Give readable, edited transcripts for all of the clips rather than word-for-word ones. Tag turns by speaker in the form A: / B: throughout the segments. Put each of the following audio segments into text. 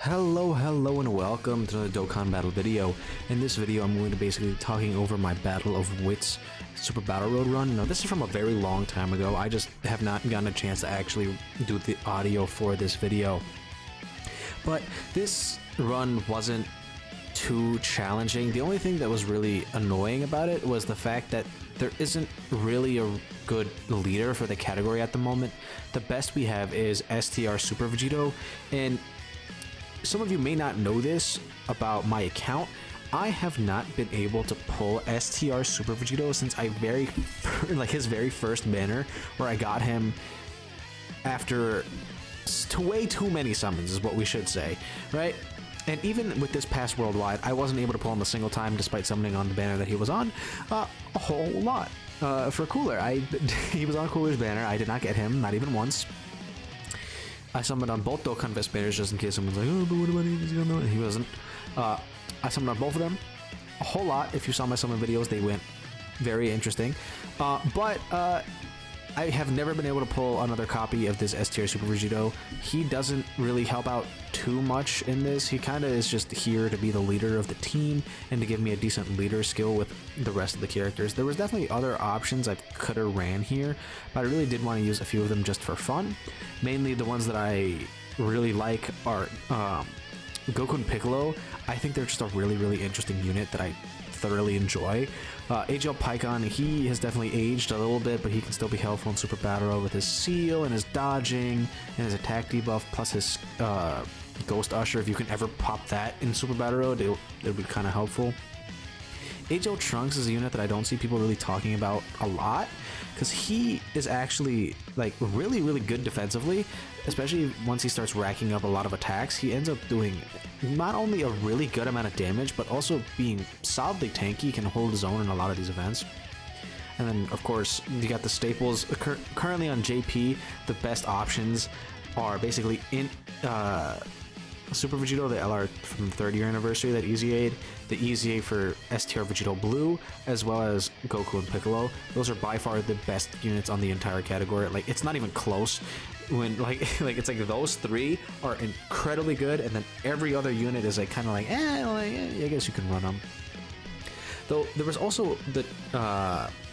A: Hello and welcome to the Dokkan battle video. In this video I'm going to basically be talking over my Battle of WITS Super Battle Road run. Now this is from a very long time ago. I just have not gotten a chance to actually do the audio for this video. But this run wasn't too challenging. The only thing that was really annoying about it was the fact that there isn't really a good leader for the category at the moment. The best we have is STR Super Vegito, and some of you may not know this about my account. I have not been able to pull STR Super Vegito since his very first banner, where I got him after way too many summons is what we should say, right? And even with this past worldwide, I wasn't able to pull him a single time despite summoning on the banner that he was on a whole lot. For Cooler, he was on Cooler's banner. I did not get him, not even once. I summoned on both Dokkan Vest banners just in case someone's like, oh, but what about he gonna know? And he wasn't. I summoned on both of them a whole lot. If you saw my summon videos, they went very interesting. But I have never been able to pull another copy of this STR Super Vegito. He doesn't really help out too much in this. He kind of is just here to be the leader of the team and to give me a decent leader skill with the rest of the characters. There was definitely other options I could have ran here, but I really did want to use a few of them just for fun. Mainly the ones that I really like are Goku and Piccolo. I think they're just a really interesting unit that I thoroughly enjoy. AGL Pycon, he has definitely aged a little bit, but he can still be helpful in Super Battle Road with his seal and his dodging and his attack debuff, plus his Ghost Usher. If you can ever pop that in Super Battle Road, it'll be kind of helpful. AGL Trunks is a unit that I don't see people really talking about a lot, because he is actually like really good defensively, especially once he starts racking up a lot of attacks. He ends up doing not only a really good amount of damage, but also being solidly tanky, can hold his own in a lot of these events. And then of course you got the staples. Currently on JP, the best options are basically in Super Vegito, the LR from 3rd year anniversary, that Easy Aid, the Easy Aid for STR Vegito Blue, as well as Goku and Piccolo. Those are by far the best units on the entire category. Like, it's not even close. When it's like those three are incredibly good, and then every other unit is like kind of like, I guess you can run them. Though there was also the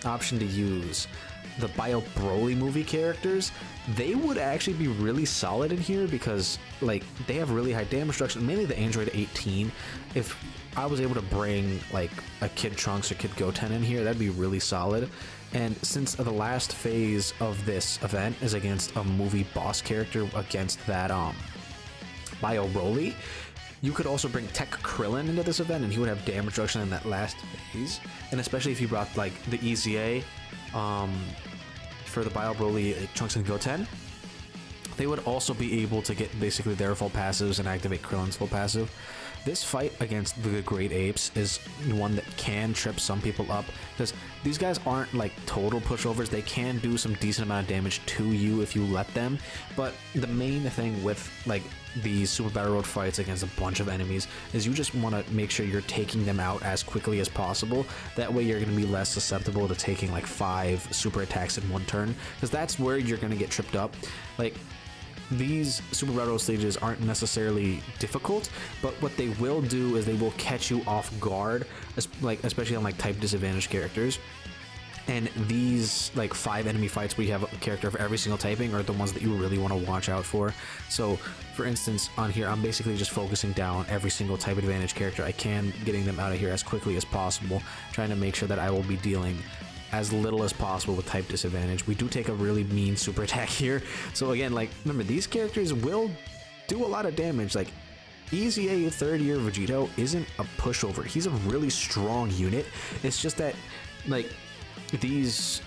A: option to use the Bio Broly movie characters. They would actually be really solid in here because like they have really high damage reduction, mainly the Android 18. If I was able to bring like a Kid Trunks or Kid Goten in here, that'd be really solid. And since the last phase of this event is against a movie boss character against that Bio Broly, you could also bring Tech Krillin into this event and he would have damage reduction in that last phase. And especially if you brought like the EZA for the Bio Broly Trunks and Goten, they would also be able to get basically their full passives and activate Krillin's full passive. This fight against the Great Apes is one that can trip some people up, because these guys aren't like total pushovers. They can do some decent amount of damage to you if you let them, but the main thing with like these Super Battle Road fights against a bunch of enemies is you just want to make sure you're taking them out as quickly as possible. That way you're going to be less susceptible to taking like 5 super attacks in one turn, because that's where you're going to get tripped up. Like, these Super Battle Road stages aren't necessarily difficult, but what they will do is they will catch you off guard, especially on like type disadvantaged characters. And these like 5 enemy fights where you have a character of every single typing are the ones that you really want to watch out for. So for instance, on here I'm basically just focusing down every single type advantage character I can, getting them out of here as quickly as possible, trying to make sure that I will be dealing as little as possible with type disadvantage. We do take a really mean super attack here, so again, like, remember, these characters will do a lot of damage. Like, Easy A 3rd year Vegito isn't a pushover. He's a really strong unit. It's just that like these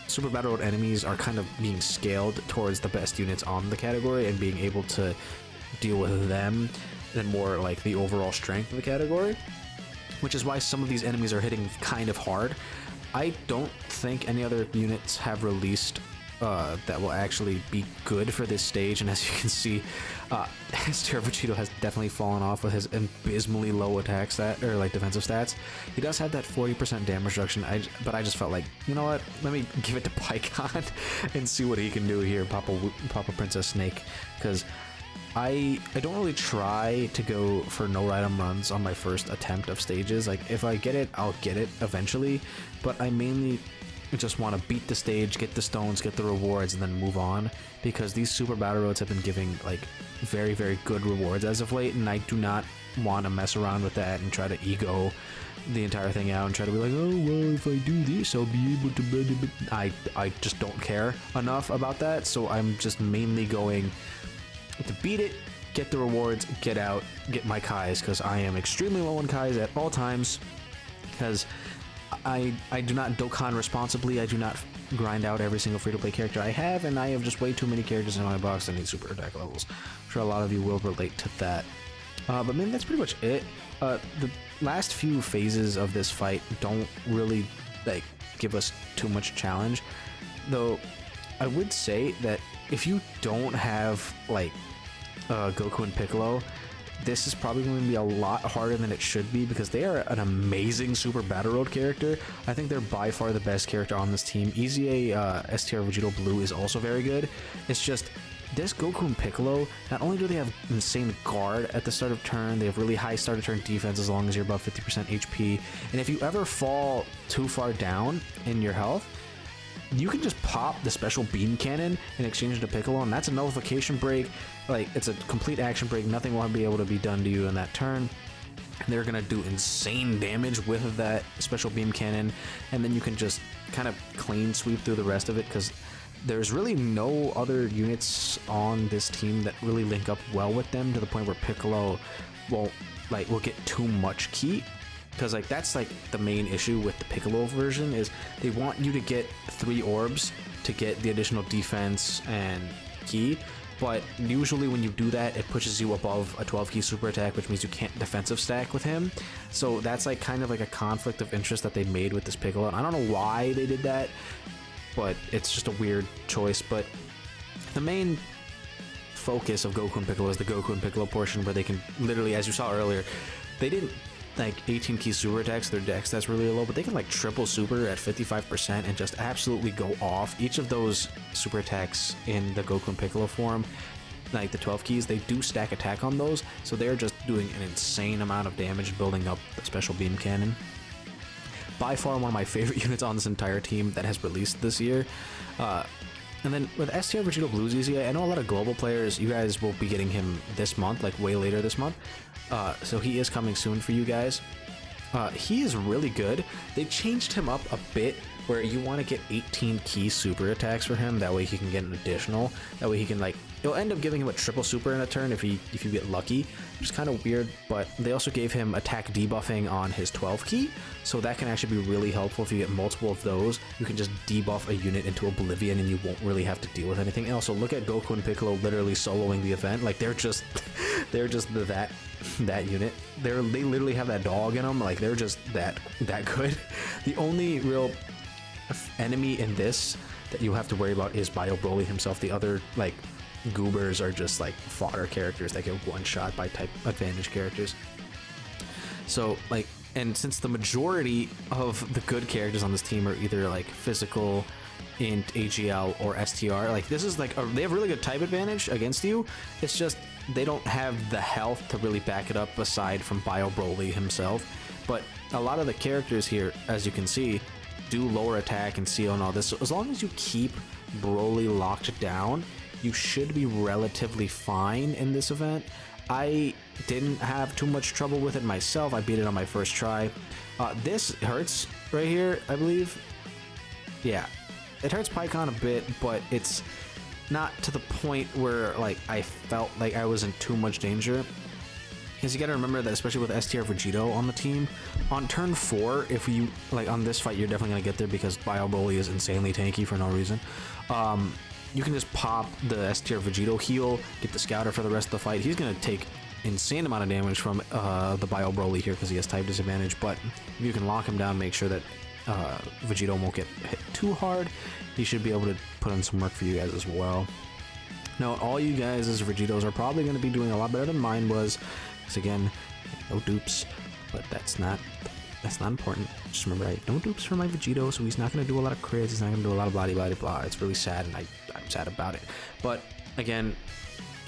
A: Super Battle Road enemies are kind of being scaled towards the best units on the category and being able to deal with them than more like the overall strength of the category, which is why some of these enemies are hitting kind of hard. I don't think any other units have released that will actually be good for this stage, and as you can see, STR Vegito has definitely fallen off with his abysmally low attack stat, or like defensive stats. He does have that 40% damage reduction, but I just felt like, you know what, let me give it to Pycon and see what he can do here, Papa Princess Snake, because I don't really try to go for no item runs on my first attempt of stages. Like if I get it, I'll get it eventually, but I mainly just want to beat the stage, get the stones, get the rewards, and then move on, because these super battle roads have been giving like very, very good rewards as of late, and I do not want to mess around with that and try to ego the entire thing out and try to be like, oh well, if I do this I'll be able to I just don't care enough about that. So I'm just mainly going to beat it, get the rewards, get out, get my Kais, because I am extremely low on Kais at all times, because I do not Dokkan responsibly. I do not grind out every single free-to-play character I have, and I have just way too many characters in my box that need super attack levels. I'm sure a lot of you will relate to that. But man, that's pretty much it. The last few phases of this fight don't really like give us too much challenge, though I would say that if you don't have like Goku and Piccolo, this is probably going to be a lot harder than it should be, because they are an amazing Super Battle Road character. I think they're by far the best character on this team. EZA STR Vegito Blue is also very good. It's just this Goku and Piccolo, not only do they have insane guard at the start of turn, they have really high start of turn defense as long as you're above 50% HP, and if you ever fall too far down in your health, you can just pop the special beam cannon in exchange to Piccolo, and that's a nullification break. Like, it's a complete action break. Nothing will be able to be done to you in that turn. They're gonna do insane damage with that special beam cannon, and then you can just kind of clean sweep through the rest of it, because there's really no other units on this team that really link up well with them, to the point where Piccolo will get too much ki. Because like that's like the main issue with the Piccolo version, is they want you to get 3 orbs to get the additional defense and ki, but usually when you do that, it pushes you above a 12 ki super attack, which means you can't defensive stack with him. So that's like kind of like a conflict of interest that they made with this Piccolo, and I don't know why they did that, but it's just a weird choice. But the main focus of Goku and Piccolo is the Goku and Piccolo portion, where they can literally, as you saw earlier, they didn't like 18 key super attacks, their dex that's really low, but they can like triple super at 55% and just absolutely go off. Each of those super attacks in the Goku and Piccolo form, like the 12 keys, they do stack attack on those, so they're just doing an insane amount of damage building up the special beam cannon. By far one of my favorite units on this entire team that has released this year. And then with STR Vegito Blues EZA, I know a lot of global players, you guys will be getting him this month, like way later this month. So he is coming soon for you guys. He is really good. They changed him up a bit, where you want to get 18 key super attacks for him. That way he can get an additional. That way he can like, it'll end up giving him a triple super in a turn if you get lucky, which is kind of weird. But they also gave him attack debuffing on his 12 key, so that can actually be really helpful. If you get multiple of those, you can just debuff a unit into oblivion and you won't really have to deal with anything. And also look at Goku and Piccolo literally soloing the event. Like they're just that unit. They literally have that dog in them. Like they're just that good. The only real enemy in this that you have to worry about is Bio Broly himself. The other like goobers are just like fodder characters that get one shot by type advantage characters. So like, and since the majority of the good characters on this team are either like physical, int, AGL, or STR, like this is like they have really good type advantage against you. It's just they don't have the health to really back it up aside from Bio Broly himself. But a lot of the characters here, as you can see, do lower attack and seal and all this. So as long as you keep Broly locked down, you should be relatively fine in this event. I didn't have too much trouble with it myself. I beat it on my first try. This hurts right here, I believe. Yeah, it hurts PyCon a bit, but it's not to the point where like I felt like I was in too much danger. Because you gotta remember that, especially with STR Vegito on the team, on turn 4, if you like on this fight, you're definitely gonna get there because Bio Broly is insanely tanky for no reason. You can just pop the STR Vegito heal, get the scouter for the rest of the fight. He's gonna take insane amount of damage from the Bio Broly here because he has type disadvantage, but if you can lock him down, make sure that Vegito won't get hit too hard, he should be able to put in some work for you guys as well. Now all you guys as Vegitos are probably going to be doing a lot better than mine was, because again, no dupes, but that's not important. Just remember, I have no dupes for my Vegito, so he's not going to do a lot of crits, he's not going to do a lot of blah blah blah. It's really sad, and I'm sad about it. But again,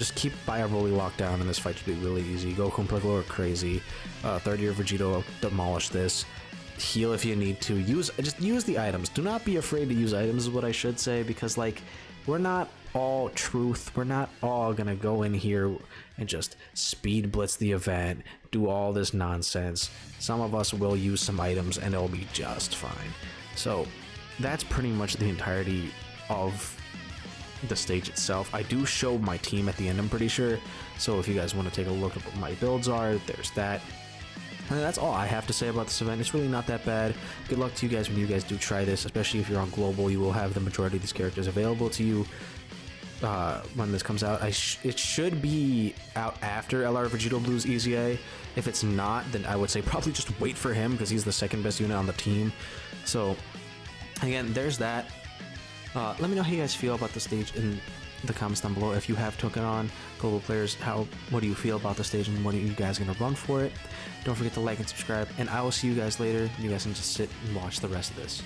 A: just keep Biaroli locked down, and this fight should be really easy. Goku and Piccolo are crazy. Third year Vegito, demolish this. Heal if you need to. Just use the items. Do not be afraid to use items is what I should say, because like we're not all truth. We're not all gonna go in here and just speed blitz the event, do all this nonsense. Some of us will use some items and it'll be just fine. So that's pretty much the entirety of the stage itself. I do show my team at the end, I'm pretty sure, so if you guys want to take a look at what my builds are, there's that. And that's all I have to say about this event. It's really not that bad. Good luck to you guys when you guys do try this, especially if you're on global. You will have the majority of these characters available to you when this comes out. It should be out after LR Vegito Blue's EZA. If it's not, then I would say probably just wait for him, because he's the second best unit on the team. So again, there's that. Let me know how you guys feel about the stage in the comments down below. If you have Dokkan on global players, what do you feel about the stage, and what are you guys gonna run for it? Don't forget to like and subscribe, and I will see you guys later. You guys can just sit and watch the rest of this.